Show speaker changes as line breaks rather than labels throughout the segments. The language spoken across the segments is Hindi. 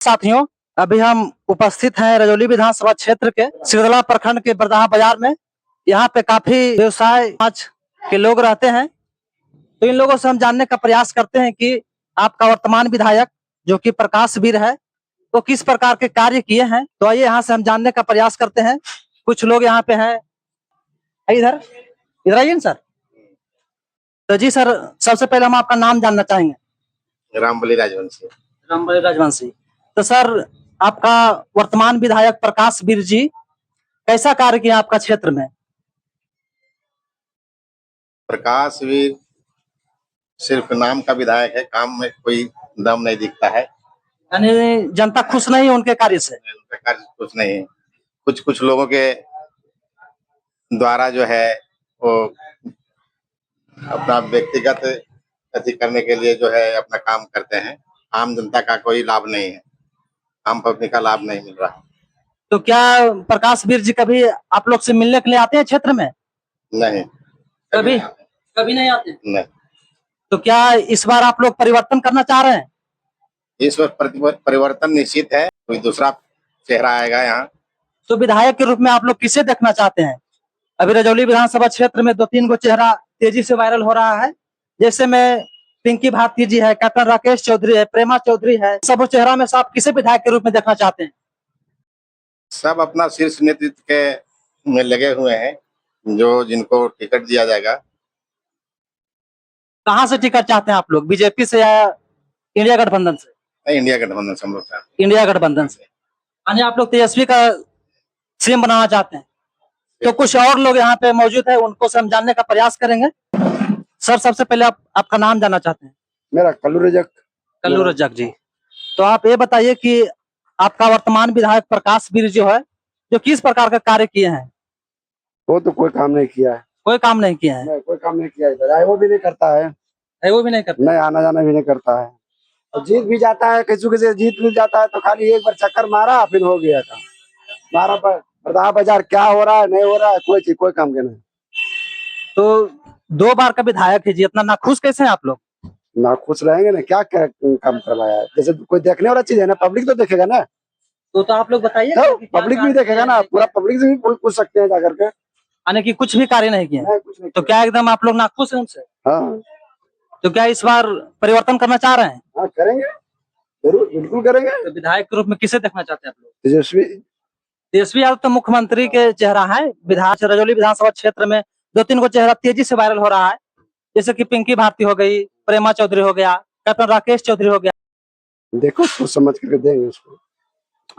साथियों, अभी हम उपस्थित हैं रजौली विधानसभा क्षेत्र के सिरदला प्रखंड के बरदाहा बाजार में। यहाँ पे काफी व्यवसाय समाज के लोग रहते हैं, तो इन लोगों से हम जानने का प्रयास करते हैं कि आपका वर्तमान विधायक जो कि प्रकाश वीर है, तो किस प्रकार के कार्य किए हैं। तो आइए यहाँ से हम जानने का प्रयास करते हैं। कुछ लोग यहाँ पे हैं, इधर इधर आइए सर। तो जी सर, सबसे पहले हम आपका नाम जानना चाहेंगे।
रामबली राजवंशी।
रामबली राजवंशी। तो सर, आपका वर्तमान विधायक प्रकाश वीर जी कैसा कार्य किया आपका क्षेत्र में?
प्रकाश वीर सिर्फ नाम का विधायक है, काम में कोई दम नहीं दिखता है।
यानी जनता खुश नहीं है उनके कार्य से?
उनका कार्य कुछ नहीं है। कुछ कुछ लोगों के द्वारा जो है वो अपना व्यक्तिगत अति करने के लिए जो है अपना काम करते हैं। आम जनता का कोई लाभ नहीं है, आम पब्लिक का लाभ नहीं मिल रहा।
तो क्या प्रकाश वीर जी कभी आप लोग से मिलने के लिए आते हैं क्षेत्र में?
नहीं,
कभी नहीं आते।
नहीं।
तो क्या इस बार आप लोग परिवर्तन करना चाह रहे हैं?
इस वक्त परिवर्तन निश्चित है, कोई दूसरा चेहरा आएगा यहाँ।
तो विधायक के रूप में आप लोग किसे देखना चाहते हैं? अभी रजौली विधानसभा क्षेत्र में 2-3 गो चेहरा तेजी से वायरल हो रहा है, जैसे में पिंकी भारती जी है, कैप्टन राकेश चौधरी है, प्रेमा चौधरी है। सब चेहरा में से आप किसे विधायक के रूप में देखना चाहते हैं?
सब अपना शीर्ष नेतृत्व के में लगे हुए हैं, जो जिनको टिकट दिया जाएगा।
कहाँ से टिकट चाहते हैं आप लोग, बीजेपी से या इंडिया गठबंधन से?
नहीं, इंडिया गठबंधन से हम लोग चाहते हैं।
इंडिया गठबंधन से। यानी आप लोग तेजस्वी का सीएम बनाना चाहते हैं। तो कुछ और लोग यहाँ पे मौजूद है, उनको से हम जानने का प्रयास करेंगे। सर, सबसे पहले आपका नाम जानना चाहते हैं।
मेरा कल्लू रजक।
कल्लू रजक जी। तो आप ये बताइए कि आपका वर्तमान विधायक प्रकाश वीर जो है, जो किस प्रकार का कार्य किए हैं?
वो तो कोई काम नहीं किया है।
कोई काम नहीं किया है?
नहीं, कोई काम नहीं किया है। वो भी नहीं करता है।
वो भी नहीं करता?
नहीं, आना जाना भी नहीं करता है। और जीत भी जाता है, किसी जीत भी जाता है तो खाली एक बार चक्कर मारा फिर हो गया था। मारा पर बरदाहा बाजार क्या हो रहा है नहीं हो रहा है, कोई काम के नहीं।
तो 2 बार का विधायक है जी, इतना नाखुश कैसे हैं आप लोग?
नाखुश रहेंगे ना, क्या काम करवाया है? जैसे कोई देखने वाला चीज है ना, पब्लिक तो देखेगा ना।
तो आप लोग बताइए।
तो पब्लिक भी देखेगा ना, पूरा पब्लिक से भी पूछ सकते हैं जाकर के।
यानी कि कुछ भी कार्य नहीं किया?
कुछ नहीं।
तो क्या एकदम आप लोग नाखुश हैं उनसे?
हाँ।
तो क्या इस बार परिवर्तन करना चाह रहे हैं?
हाँ, करेंगे, जरूर, बिल्कुल करेंगे।
तो विधायक के रूप में किसे देखना चाहते हैं आप लोग?
तेजस्वी
यादव तो मुख्यमंत्री के चेहरा है। रजौली विधानसभा क्षेत्र में 2-3 गो चेहरा तेजी से वायरल हो रहा है, जैसे कि पिंकी भारती हो गई, प्रेमा चौधरी हो गया, कैप्टन राकेश चौधरी हो गया।
देखो सोच समझ करके देंगे उसको।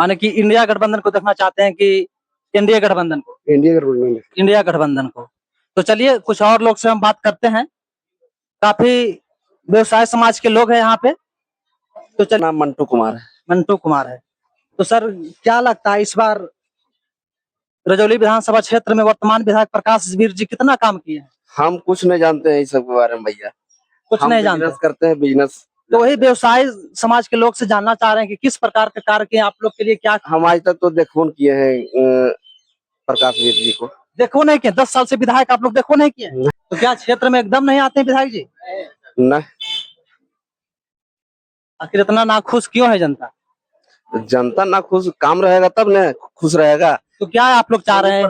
यानी कि इंडिया गठबंधन को देखना चाहते हैं कि इंडिया गठबंधन को? इंडिया गठबंधन को। तो चलिए कुछ और लोग से हम बात करते हैं। काफी व्यवसाय समाज के लोग हैं यहाँ पे। तो चलिए।
नाम मंटू कुमार है।
मंटू कुमार है। तो सर, क्या लगता है इस बार रजौली विधानसभा क्षेत्र में वर्तमान विधायक प्रकाश वीर जी कितना काम किए हैं?
हम कुछ नहीं जानते हैं इस सब के बारे में भैया।
कुछ नहीं जानते?
बिजनेस करते हैं, बिजनेस।
तो वही व्यवसाय समाज के लोग से जानना चाह रहे हैं कि किस प्रकार के कार्य किए आप लोग के लिए। क्या
हम आज तक तो देखो किए हैं प्रकाश वीर जी को।
देखो नहीं किए? 10 साल से विधायक आप लोग देखो नहीं किए? तो क्या क्षेत्र में एकदम नहीं आते हैं विधायक जी?
नहीं।
आखिर इतना नाखुश क्यों है जनता?
जनता ना खुश, काम रहेगा तब न खुश रहेगा।
तो क्या आप लोग चाह रहे हैं,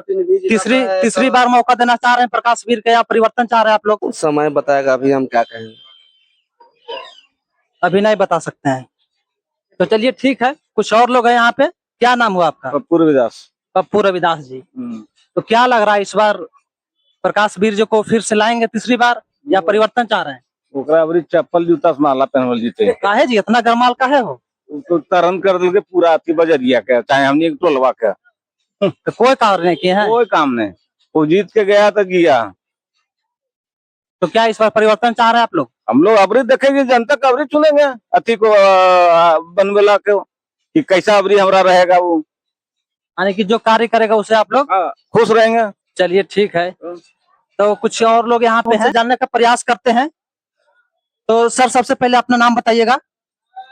तीसरी बार मौका देना चाह रहे हैं प्रकाश वीर का, या परिवर्तन चाह रहे हैं आप लोग?
समय बताएगा, अभी हम क्या कहेंगे,
अभी नहीं बता सकते हैं। तो चलिए ठीक है, कुछ और लोग हैं यहाँ पे। क्या नाम हुआ आपका?
पप्पू रविदास।
पप्पू रविदास जी। तो क्या लग रहा है इस बार प्रकाश वीर जी को फिर से लाएंगे तीसरी बार, या परिवर्तन चाह रहे हैं?
ओकरा चप्पल जूता से माला पहनवल जीते।
काहे जी इतना गरमाल काहे हो?
तो तरन कर दिल के पूरा अति बजरिया के, चाहे हमने टोलवा के।
तो कोई कार्य नहीं किए हैं?
कोई काम नहीं, वो जीत के गया तो गया।
तो क्या इस बार परिवर्तन चाह रहे हैं आप लोग?
हम लोग अबरी देखेंगे, जनता का अबरी चुनेंगे अति को बनवेला के कि कैसा अबरी हमारा रहेगा वो।
यानी कि जो कार्य करेगा उसे आप लोग
खुश रहेंगे।
चलिए ठीक है। तो कुछ और लोग यहाँ पे हैं, जानने का प्रयास करते हैं। तो सर, सबसे पहले अपना नाम बताइएगा।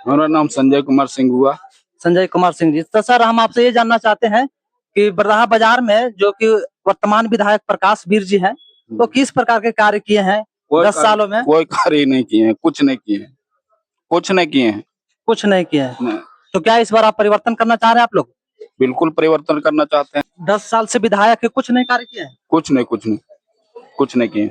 हमारा नाम संजय कुमार सिंह हुआ।
संजय कुमार सिंह जी। तो सर, हम आपसे ये जानना चाहते हैं कि बरदाहा बाजार में जो कि वर्तमान विधायक प्रकाश वीर जी हैं, तो किस प्रकार के कार्य किए हैं 10 सालों में?
कोई कार्य नहीं किए हैं, कुछ नहीं किए हैं, कुछ नहीं किए हैं।
कुछ नहीं किए हैं। तो क्या इस बार आप परिवर्तन करना चाह रहे हैं आप लोग?
बिल्कुल परिवर्तन करना चाहते हैं।
10 साल से विधायक है, कुछ नहीं कार्य किए हैं।
कुछ नहीं किए।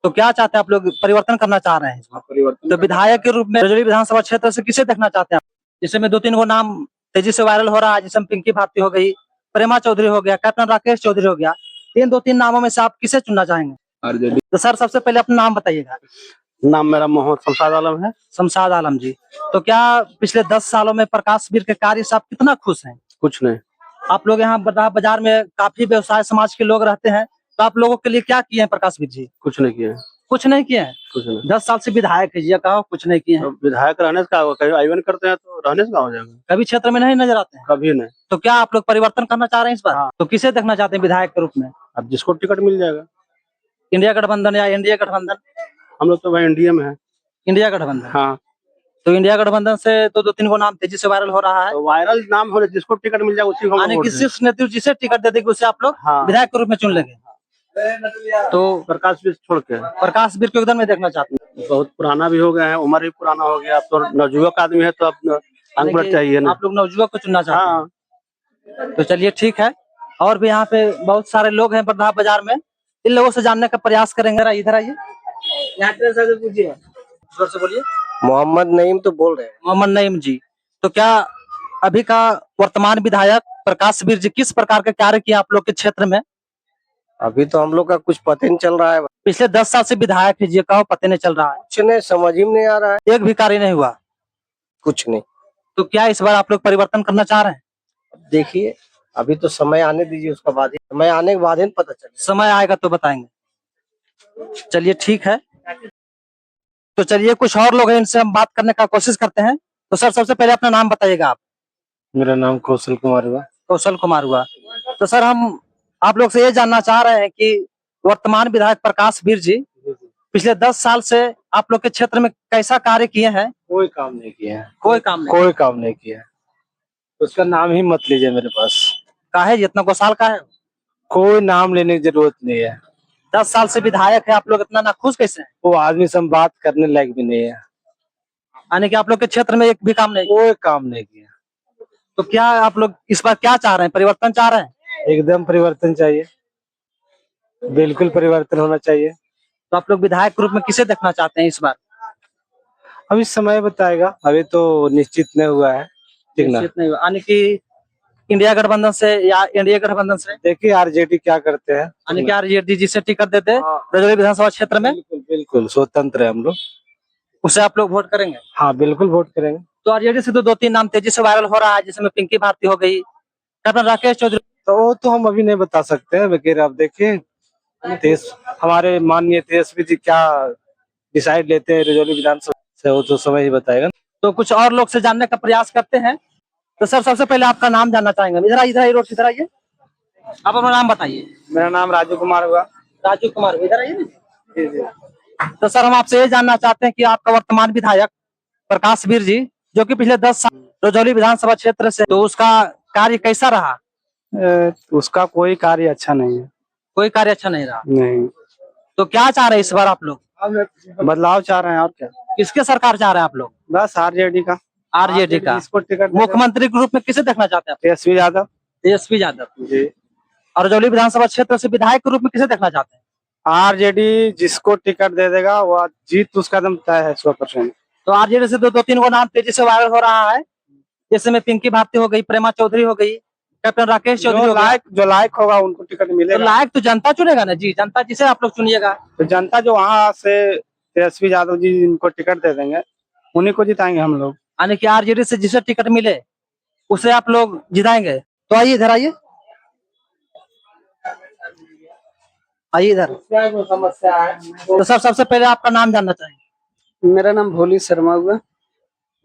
तो क्या चाहते हैं आप लोग? परिवर्तन करना चाह रहे हैं इस बार।
परिवर्तन
तो विधायक के रूप में रजौली विधानसभा क्षेत्र से किसे देखना चाहते हैं आप? जिसमें 2-3 गो नाम तेजी से वायरल हो रहा है, जिसमें पिंकी भारती हो गई, प्रेमा चौधरी हो गया, कैप्टन राकेश चौधरी हो गया। इन 2-3 नामों में से आप किसे चुनना चाहेंगे?
आरजेडी।
तो सर सबसे पहले अपना नाम बताइएगा।
नाम मेरा मोहम्मद शमशाद आलम है।
शमशाद आलम जी, तो क्या पिछले 10 सालों में प्रकाश वीर के कार्य से आप कितना खुश हैं?
कुछ नहीं।
आप लोग यहाँ बरदाहा बाजार में काफी व्यवसाय समाज के लोग रहते हैं, तो आप लोगों के लिए क्या किए हैं प्रकाश वीर जी?
कुछ नहीं किया।
कुछ नहीं किए हैं।
कुछ नहीं।
10 साल से विधायक है जी, ये कहो कुछ नहीं किए हैं।
तो विधायक रहने से क्या होगा? कहीं आयोजन करते हैं तो रहने से क्या हो जाएगा?
कभी क्षेत्र में नहीं नजर आते हैं।
कभी नहीं।
तो क्या आप लोग परिवर्तन करना चाह रहे हैं इस बार?
हाँ।
तो किसे देखना चाहते हैं विधायक के रूप में?
अब जिसको टिकट मिल जाएगा।
इंडिया गठबंधन या एनडीए गठबंधन?
हम लोग तो भाई इंडिया में है।
इंडिया गठबंधन।
हाँ।
तो इंडिया गठबंधन से तो 2-3 गो नाम तेजी से वायरल हो रहा है।
तो वायरल नाम हो, जिसको टिकट मिल जाएगा उसी को हम
यानी
वोट
कि
देंगे।
शीर्ष नेतृत्व जिसे टिकट दे देगी उसे आप लोग
हाँ।
विधायक के रूप में चुन लेंगे। तो
प्रकाश भी छोड़ के
प्रकाश वीर को एकदम में देखना चाहते हैं।
बहुत पुराना भी हो गया है, उम्र भी पुराना हो गया। अब तो नवयुवक आदमी है तो अब अनपढ़ चाहिए ना।
आप लोग नवयुवक को चुनना चाहते
हाँ।
हैं। तो चलिए ठीक है। और भी यहाँ पे बहुत सारे लोग हैं बरदाहा बाजार में, इन लोगों से जानने का प्रयास करेंगे। इधर आइए, यहाँ से पूछिए, जोर से बोलिए।
मोहम्मद नईम तो बोल रहे हैं।
मोहम्मद नईम जी, तो क्या अभी का वर्तमान विधायक प्रकाश वीर जी किस प्रकार के कार्य किए आप लोग के क्षेत्र में?
अभी तो हम लोग का कुछ पता नहीं चल रहा है।
पिछले 10 साल से विधायक है जी, कहो पता नहीं चल रहा है।
कुछ नहीं, समझ ही में नहीं आ रहा है।
एक भी कार्य नहीं हुआ।
कुछ नहीं।
तो क्या इस बार आप लोग परिवर्तन करना चाह रहे हैं?
देखिए अभी तो समय आने दीजिए, उसका बाद ही, समय आने के बाद ही पता चलेगा।
समय आएगा तो बताएंगे। चलिए ठीक है। तो चलिए कुछ और लोग हैं, इनसे हम बात करने का कोशिश करते हैं। तो सर सबसे पहले अपना नाम बताइएगा आप।
मेरा नाम कौशल कुमार हुआ।
कौशल कुमार हुआ। तो सर हम आप लोग से ये जानना चाह रहे हैं कि वर्तमान विधायक प्रकाश वीर जी पिछले 10 साल से आप लोग के क्षेत्र में कैसा कार्य किए हैं?
कोई काम नहीं किया है।
कोई काम नहीं।
कोई काम नहीं किया है। उसका नाम ही मत लीजिए मेरे पास।
का है जितना को साल का है?
कोई नाम लेने की जरूरत नहीं है।
10 साल से विधायक है, आप लोग इतना नाखुश कैसे हैं?
वो आदमी से हम बात करने लायक भी नहीं है।
यानी कि आप लोग के क्षेत्र में एक भी काम नहीं।
कोई काम नहीं किया।
तो क्या आप लोग इस बार क्या चाह रहे हैं? परिवर्तन चाह रहे हैं?
एकदम परिवर्तन चाहिए, बिल्कुल परिवर्तन होना चाहिए।
तो आप लोग विधायक के रूप में किसे देखना चाहते हैं इस बार?
अभी समय बताएगा, अभी तो निश्चित नहीं हुआ है। ठीक ना?
निश्चित नहीं हुआ। यानी कि इंडिया गठबंधन से या एनडीए गठबंधन से?
देखिए आरजेडी क्या करते हैं।
यानी कि आरजेडी जिसे टिकट देते हैं
हाँ।
रजौली विधानसभा क्षेत्र में,
बिल्कुल बिल्कुल स्वतंत्र है हम लोग।
उसे आप लोग वोट करेंगे?
हाँ बिल्कुल वोट करेंगे।
तो आरजेडी से तो 2-3 नाम तेजी से वायरल हो रहा है, जिसमें पिंकी भारती हो गई, कैप्टन राकेश चौधरी।
तो वो तो हम अभी नहीं बता सकते हैं, वगैरह आप देखिए देश हमारे माननीय तेजस्वी जी क्या डिसाइड लेते हैं रजौली विधानसभा से, वो तो समय ही बताएगा।
तो कुछ और लोग से जानने का प्रयास करते हैं। तो सर सबसे पहले आपका नाम जानना चाहेंगे। इधर आइए रोड से, इधर आइए, आप अपना नाम बताइए।
मेरा नाम राजू कुमार हुआ।
राजू कुमार, इधर आइए।
जी जी।
तो सर हम आपसे ये जानना चाहते हैं कि आपका वर्तमान विधायक प्रकाश वीर जी, जो कि पिछले 10 साल रजौली विधानसभा क्षेत्र से, तो उसका कार्य कैसा रहा?
उसका कोई कार्य अच्छा नहीं है।
कोई कार्य अच्छा नहीं रहा।
नहीं।
तो क्या चाह रहे हैं इस बार आप लोग?
बदलाव चाह रहे हैं और क्या।
किसके सरकार चाह रहे हैं आप लोग?
बस आरजेडी का।
आरजेडी का।
इसको टिकट
मुख्यमंत्री के रूप में किसे देखना चाहते हैं आप?
तेजस्वी यादव।
तेजस्वी यादव
जी।
और रजौली विधानसभा क्षेत्र से विधायक के रूप में किसे देखना चाहते हैं?
आरजेडी जिसको टिकट दे देगा वो जीत उसका दम तय है 100%।
तो आरजेडी से 2-3 गो नाम तेजी से वायरल हो रहा है, जैसे में पिंकी भारती हो गई, प्रेमा चौधरी हो गई, कैप्टन राकेश चौधरी हो गया।
जो लायक होगा उनको टिकट
तो
मिलेगा।
लायक तो जनता चुनेगा ना जी, जनता जिसे आप लोग चुनिएगा।
तो जनता जो वहाँ से तेजस्वी यादव जी इनको टिकट दे देंगे, उन्हीं को जिताएंगे हम लोग।
यानी कि आरजेडी से जिसे टिकट मिले उसे आप लोग जिताएंगे। तो आइए इधर, आइए आइए इधर।
समस्या है।
तो सर सबसे पहले आपका नाम जानना चाहेंगे।
मेरा नाम भोली शर्मा हुआ।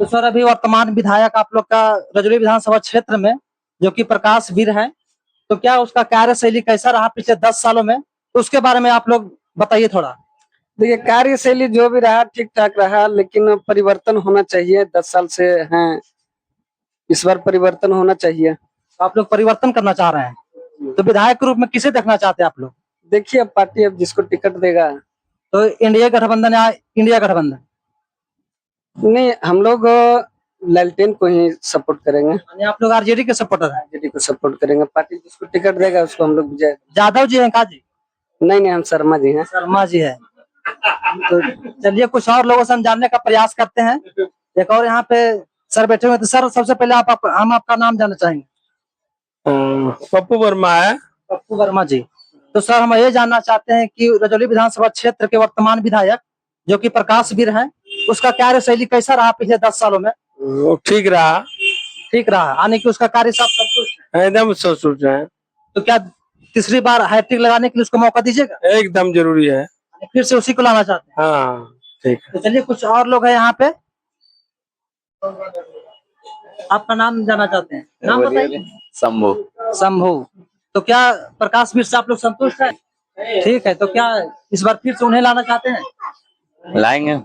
तो सर अभी वर्तमान विधायक आप लोग का रजौली विधानसभा क्षेत्र में जो कि प्रकाश वीर है, तो क्या उसका कार्यशैली कैसा रहा पिछले 10 सालों में? तो उसके बारे में आप लोग बताइए थोड़ा।
देखिए कार्यशैली जो भी रहा ठीक ठाक रहा, लेकिन परिवर्तन होना चाहिए। 10 साल से हैं, इस बार परिवर्तन होना चाहिए।
तो आप लोग परिवर्तन करना चाह रहे हैं, तो विधायक के रूप में किसे देखना चाहते हैं आप लोग?
देखिए अब पार्टी अब जिसको टिकट देगा।
तो एनडीए गठबंधन या इंडिया गठबंधन?
नहीं, हम लोग लालटेन को ही सपोर्ट करेंगे,
यानी आप लोग आरजेडी के सपोर्टर हैं।
आरजेडी को सपोर्ट करेंगे। पार्टी जिसको टिकट देगा उसको हम लोग विजय।
जादव जी हैं का जी?
नहीं, हम शर्मा जी हैं।
शर्मा जी है। तो चलिए कुछ और लोगों से हम जानने का प्रयास करते हैं। एक और यहाँ पे सर बैठे हुए हैं। तो सर सबसे पहले हम आपका नाम जानना चाहेंगे।
पप्पू वर्मा है।
पप्पू वर्मा जी। तो सर हम ये जानना चाहते हैं कि रजौली विधानसभा क्षेत्र के वर्तमान विधायक जो कि प्रकाश वीर हैं, उसका कार्यशैली कैसा रहा पिछले 10 सालों में?
वो ठीक रहा,
ठीक रहा, यानी कि उसका कार्य सब संतुष्ट है।
एकदम सोच रहे हैं,
तो क्या तीसरी बार हैट्रिक लगाने के लिए उसको मौका दीजिएगा?
एकदम जरूरी है।
फिर से उसी को लाना चाहते हैं?
हाँ ठीक है।
तो चलिए कुछ और लोग हैं यहाँ पे। आपका नाम जानना चाहते हैं? नाम बताइए।
शंभू।
शंभू। तो क्या प्रकाश वीर से आप लोग संतुष्ट हैं? ठीक है। तो क्या इस बार फिर से उन्हें लाना चाहते हैं?
लाएंगे।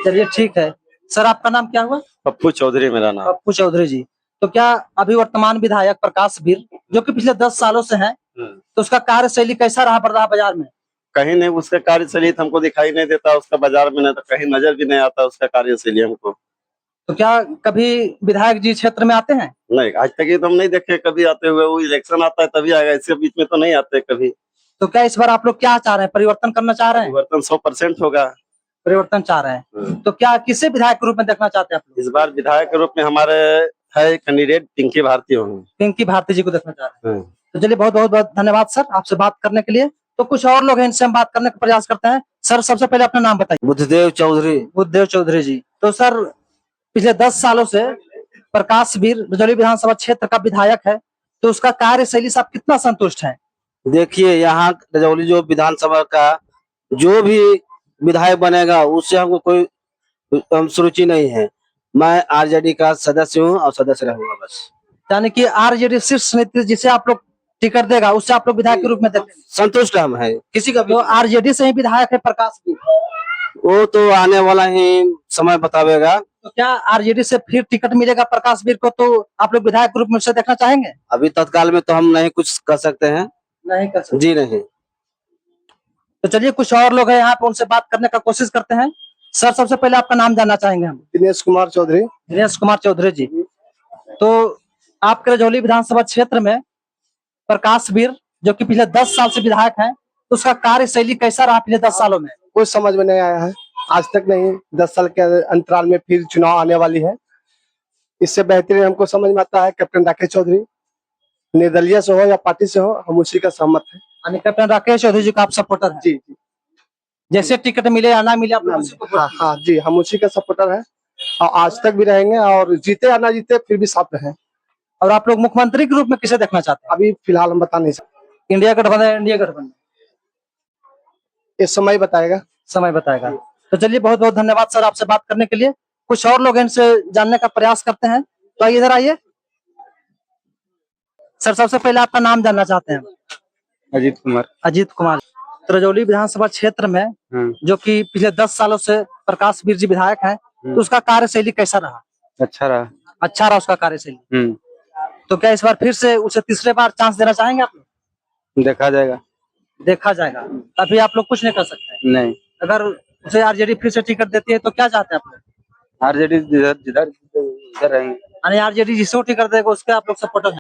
चलिए ठीक है। सर आपका नाम क्या हुआ?
पप्पू चौधरी मेरा नाम।
पप्पू चौधरी जी। तो क्या अभी वर्तमान विधायक प्रकाश वीर जो कि पिछले 10 सालों से हैं, तो उसका कार्यशैली कैसा रहा बरदाहा बाजार में?
कहीं नहीं उसका कार्यशैली हमको दिखाई नहीं देता, उसका बाजार में नहीं तो कहीं नजर भी नहीं आता उसका कार्यशैली हमको।
तो क्या कभी विधायक जी क्षेत्र में आते हैं?
नहीं, आज तक ये तो हम नहीं देखे कभी आते हुए। वो इलेक्शन आता है तभी आएगा, इसके बीच में तो नहीं आते कभी।
तो क्या इस बार आप लोग क्या चाह रहे हैं? परिवर्तन करना चाह रहे हैं?
परिवर्तन 100% होगा।
परिवर्तन चाह रहे हैं। तो क्या किसे विधायक के रूप में देखना चाहते हैं आप लोग?
इस बार विधायक के रूप में हमारे है कैंडिडेट पिंकी भारती होंगे।
पिंकी भारती जी को देखना चाह रहे हैं। तो चलिए बहुत बहुत बहुत धन्यवाद सर आपसे बात करने के लिए। तो कुछ और लोग हैं, इनसे हम बात करने का प्रयास करते हैं। सर सबसे पहले अपना नाम बताइए।
बुद्धदेव चौधरी।
बुद्धदेव चौधरी जी। तो सर पिछले 10 सालों से प्रकाश वीर रजौली विधानसभा क्षेत्र का विधायक है, तो उसका कार्यशैली से आप कितना संतुष्ट हैं?
देखिए यहाँ रजौली जो विधानसभा का जो भी विधायक बनेगा उससे हमको कोई रुचि नहीं है। मैं आरजेडी का सदस्य हूँ और सदस्य रहूंगा बस।
यानी कि आरजेडी शीर्ष नेतृत्व जिसे आप लोग टिकट देगा उससे आप लोग विधायक के रूप में देखते हैं?
संतुष्ट हम है किसी का भी।
तो आरजेडी से ही विधायक है प्रकाश वीर,
वो तो आने वाला ही समय बतावेगा।
तो क्या आरजेडी से फिर टिकट मिलेगा प्रकाश वीर को, तो आप लोग विधायक के रूप में उसे देखना चाहेंगे?
अभी तत्काल में तो हम नहीं कुछ कर सकते हैं।
नहीं कर सकते
जी नहीं।
तो चलिए कुछ और लोग हैं यहाँ पे, उनसे बात करने का कोशिश करते हैं। सर सबसे पहले आपका नाम जानना चाहेंगे हम।
दिनेश कुमार चौधरी।
दिनेश कुमार चौधरी जी। तो आपके रजौली विधानसभा क्षेत्र में प्रकाश वीर जो कि पिछले 10 साल से विधायक हैं, तो उसका कार्यशैली कैसा रहा पिछले 10 सालों में?
कुछ समझ में नहीं आया है आज तक। नहीं 10 साल के अंतराल में फिर चुनाव आने वाली है, इससे बेहतरीन हमको समझ में आता है कैप्टन राकेश चौधरी, निर्दलीय से हो या पार्टी से हो, हम उसी का सहमत है।
यानी कैप्टन राकेश चौधरी जी का आप सपोर्टर हैं?
जी जी।
जैसे टिकट मिले या ना मिले आप लोग उसी को
हाँ हाँ जी, हम उसी का सपोर्टर है और आज तक भी रहेंगे, और जीते या ना जीते फिर भी साथ रहे।
और आप लोग मुख्यमंत्री के रूप में किसे देखना चाहते हैं?
अभी फिलहाल हम बता नहीं सकते,
इंडिया गठबंधन, इंडिया गठबंधन
इस समय बताएगा।
समय बताएगा। तो चलिए बहुत बहुत धन्यवाद सर आपसे बात करने के लिए। कुछ और लोग इनसे जानने का प्रयास करते हैं। तो आइए इधर आइए। सर सबसे पहले आपका नाम जानना चाहते हैं।
अजीत कुमार।
अजीत कुमार। तो रजौली विधानसभा क्षेत्र में जो कि पिछले 10 सालों से प्रकाश वीर जी विधायक हैं, तो उसका कार्यशैली कैसा रहा?
अच्छा रहा।
अच्छा रहा उसका कार्यशैली। तो क्या इस बार फिर से उसे तीसरे बार चांस देना चाहेंगे आप लोग?
देखा जाएगा।
देखा जाएगा। अभी आप लोग कुछ नहीं कर सकते।
नहीं।
अगर उसे आरजेडी फिर से टिकट देती है तो क्या चाहते हैं आप लोग?
आरजेडी जिधर जिधर रहेंगे।
यानी आरजेडी जिसको टिकट देगा उसके आप लोग सपोर्टर हैं?